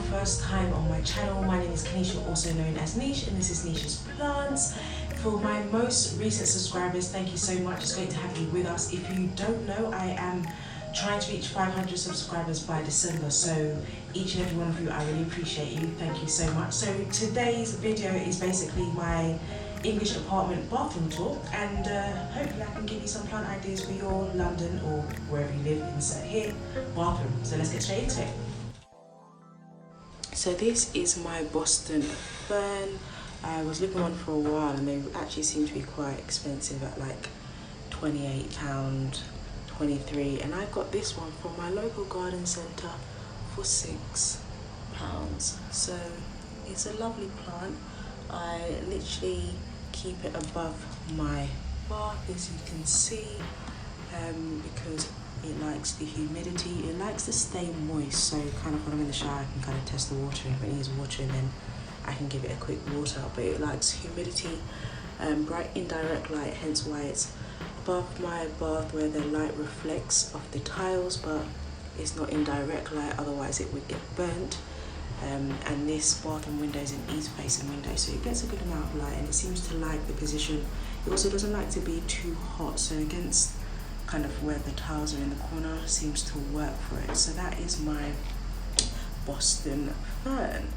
first time on my channel, my name is Kanisha, also known as Niche, and this is Niche's Plants. For my most recent subscribers, thank you so much. It's great to have you with us. If you don't know, I am trying to reach 500 subscribers by December, so each and every one of you, I really appreciate you. Thank you so much. So today's video is basically my English apartment bathroom tour, and hopefully I can give you some plant ideas for your London or wherever you live, insert here, bathroom. So let's get straight into it. So this is my Boston Fern. I was looking on for a while and they actually seem to be quite expensive at like £28, 23, and I got this one from my local garden centre for £6. So it's a lovely plant. I literally keep it above my bath, as you can see, because it likes the humidity. It likes to stay moist, so kind of when I'm in the shower I can kind of test the water. If it needs watering, then I can give it a quick water. But it likes humidity, bright indirect light, hence why it's above my bath where the light reflects off the tiles, but it's not indirect light, otherwise it would get burnt. And this bathroom window is an east facing window, so it gets a good amount of light, and it seems to like the position. It also doesn't like to be too hot, so against kind of where the tiles are in the corner seems to work for it. So that is my Boston Fern.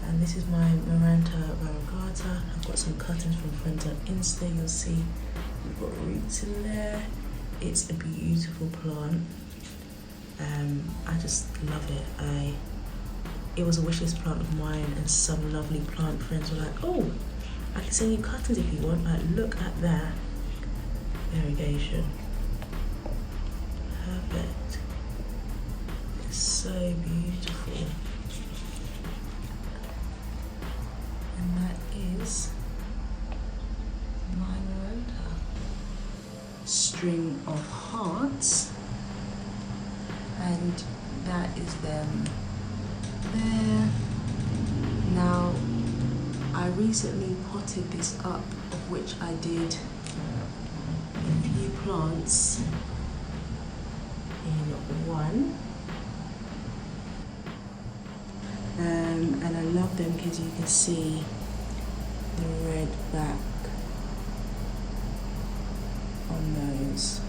And this is my Miranda variegata. I've got some cuttings from friends on Insta. You'll see we've got roots in there. It's a beautiful plant. I just love it. It was a wishlist plant of mine, and some lovely plant friends were like, oh, I can send you cuttings if you want. Like, look at that variegation. Perfect. It's so beautiful. And that is my Miranda. String of hearts. And that is them there. Now, I recently potted this up, of which I did a few plants in one. And I love them because you can see the Redback on those.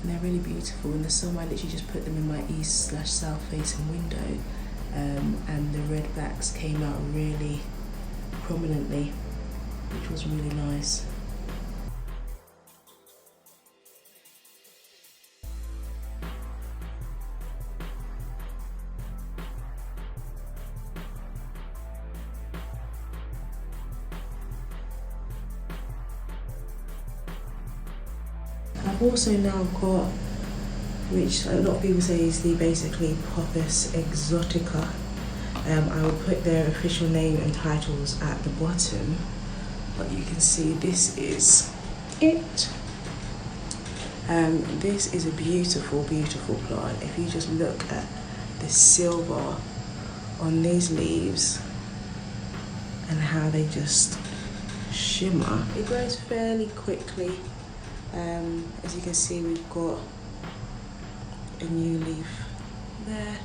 And they're really beautiful. In the summer, I literally just put them in my east/south facing window, and the Redbacks came out really prominently, which was really nice. I've also now got, which a lot of people say is the basically Prophes exotica. I will put their official name and titles at the bottom, but you can see this is it. This is a beautiful, beautiful plant. If you just look at the silver on these leaves and how they just shimmer. It grows fairly quickly. As you can see, we've got a new leaf there,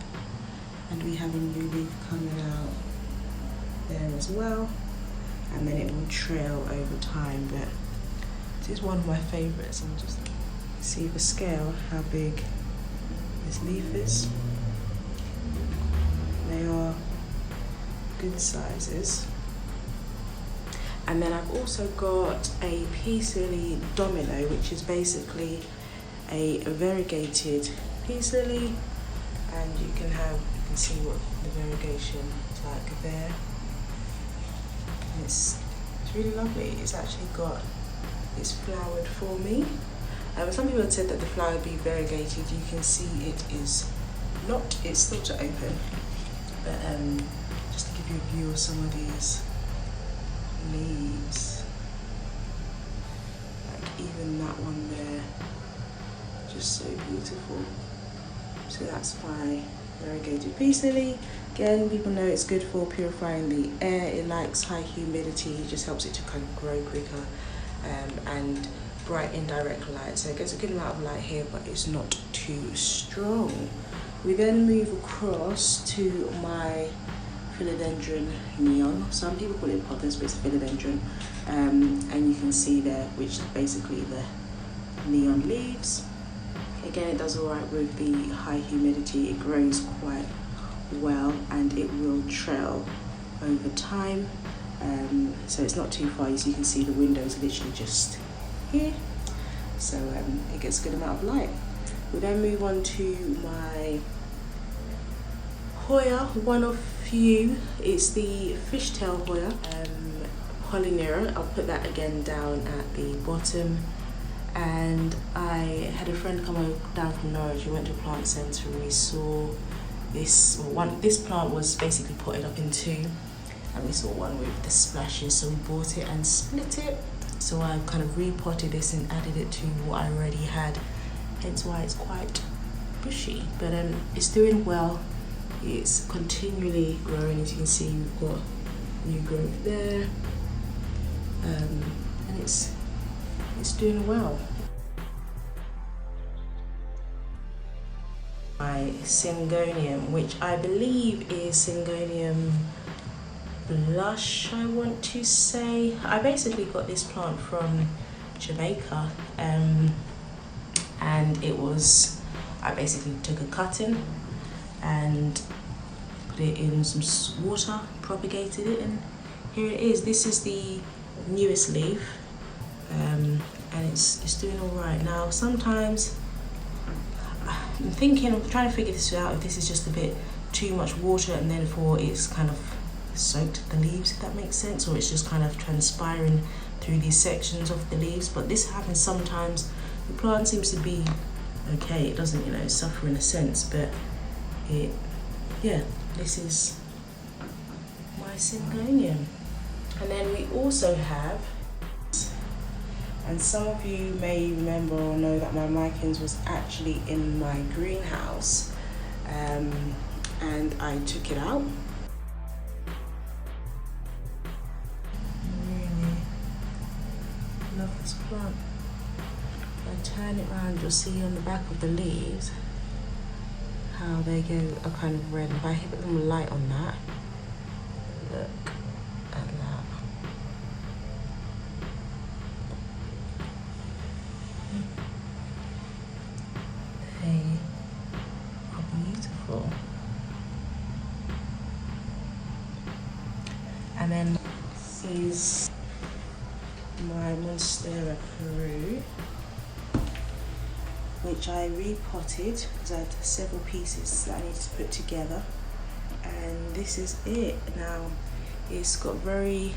and we have a new leaf coming out there as well, and then it will trail over time. But this is one of my favourites. I'll just see for scale how big this leaf is. They are good sizes. And then I've also got a peace lily domino, which is basically a variegated peace lily, and you can see what the variegation is like there. And it's really lovely. It's actually it's flowered for me. Some people had said that the flower would be variegated. You can see it is not. It's still to open, but just to give you a view of some of these leaves, like even that one there, just so beautiful. So that's my variegated peace lily. Again, people know it's good for purifying the air. It likes high humidity. It just helps it to kind of grow quicker. And bright indirect light, so it gets a good amount of light here, but it's not too strong. We then move across to my Philodendron neon. Some people call it pothos, but it's Philodendron. And you can see there, which is basically the neon leaves. Again, it does alright with the high humidity. It grows quite well and it will trail over time. So it's not too far, as you can see the window is literally just here. So it gets a good amount of light. We then move on to my Hoya, one of few. It's the Fishtail Hoya, Polynera. I'll put that again down at the bottom. And I had a friend come down from Norwich. We went to a plant centre and we saw this one. This plant was basically potted up in two, and we saw one with the splashes, so we bought it and split it. So I kind of repotted this and added it to what I already had, hence why it's quite bushy. But it's doing well. It's continually growing. As you can see, we've got new growth there, and it's doing well. My Syngonium, which I believe is Syngonium Blush, I want to say. I basically got this plant from Jamaica, and it was, I basically took a cutting and put it in some water, propagated it, and here it is. This is the newest leaf, and it's doing all right. Now sometimes I'm trying to figure this out, if this is just a bit too much water and therefore it's kind of soaked the leaves, if that makes sense, or it's just kind of transpiring through these sections of the leaves. But this happens sometimes. The plant seems to be okay, it doesn't, you know, suffer in a sense, but this is my Syngonium. And then we also have, and some of you may remember or know that my Mykis was actually in my greenhouse, and I took it out. Really love this plant. If I turn it around, you'll see on the back of the leaves how they go a kind of red. If I hit them light on that, look at that. They are beautiful. And then this is my Monstera peru, which I repotted because I had several pieces that I needed to put together, and this is it. Now it's got very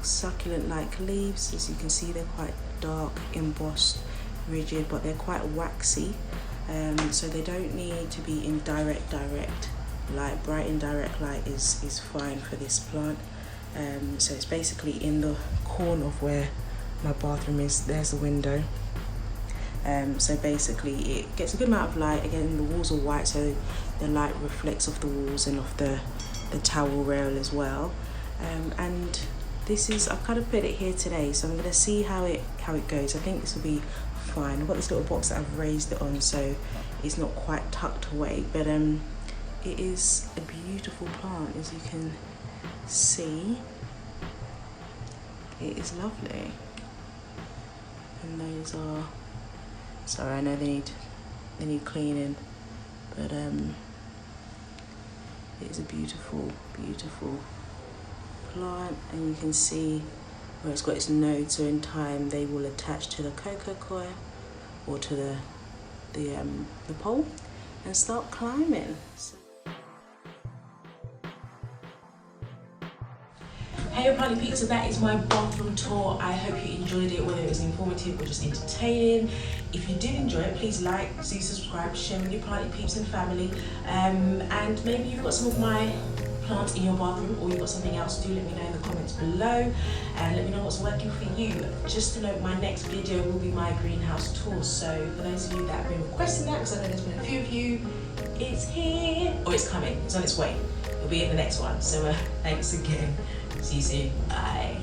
succulent like leaves. As you can see, they're quite dark, embossed, rigid, but they're quite waxy, so they don't need to be in direct light. Bright indirect light is fine for this plant. So it's basically in the corner of where my bathroom is. There's the window. So basically it gets a good amount of light. Again, the walls are white, so the light reflects off the walls and off the towel rail as well. And this is, I've kind of put it here today, so I'm going to see how it goes. I think this will be fine. I've got this little box that I've raised it on, so it's not quite tucked away, but it is a beautiful plant, as you can see. It is lovely. And those are, sorry, I know they need cleaning, but it is a beautiful plant. And you can see where it's got its nodes, so in time they will attach to the cocoa coir or to the pole and start climbing. Hey everybody, peeps, so that is my bathroom tour. I hope you enjoyed it, whether it was informative or just entertaining. If you did enjoy it, please like, do subscribe, share with your planty peeps and family. And maybe you've got some of my plants in your bathroom, or you've got something else, do let me know in the comments below and let me know what's working for you. Just to note, my next video will be my greenhouse tour, so for those of you that have been requesting that, because I know there's been a few of you, it's here, or it's coming, it's on its way. It'll be in the next one. So thanks again. See you soon. Bye.